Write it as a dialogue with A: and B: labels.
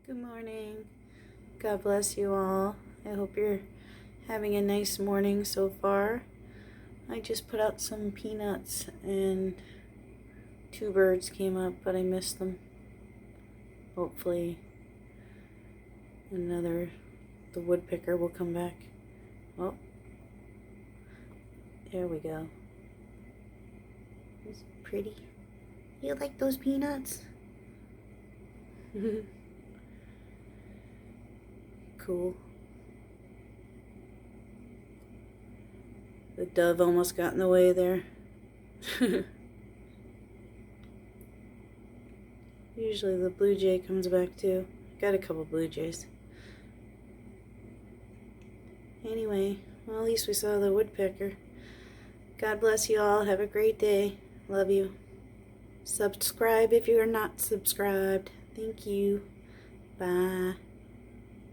A: Good morning. God bless you all. I hope you're having a nice morning so far. I just put out some peanuts and 2 birds came up, but I missed them. Hopefully the woodpecker will come back. Oh, there we go. It's pretty. You like those peanuts? Cool. The dove almost got in the way there. Usually the blue jay comes back too. Got a couple blue jays. Anyway, well, at least we saw the woodpecker. God bless you all. Have a great day. Love you. Subscribe if you are not subscribed. Thank you. Bye.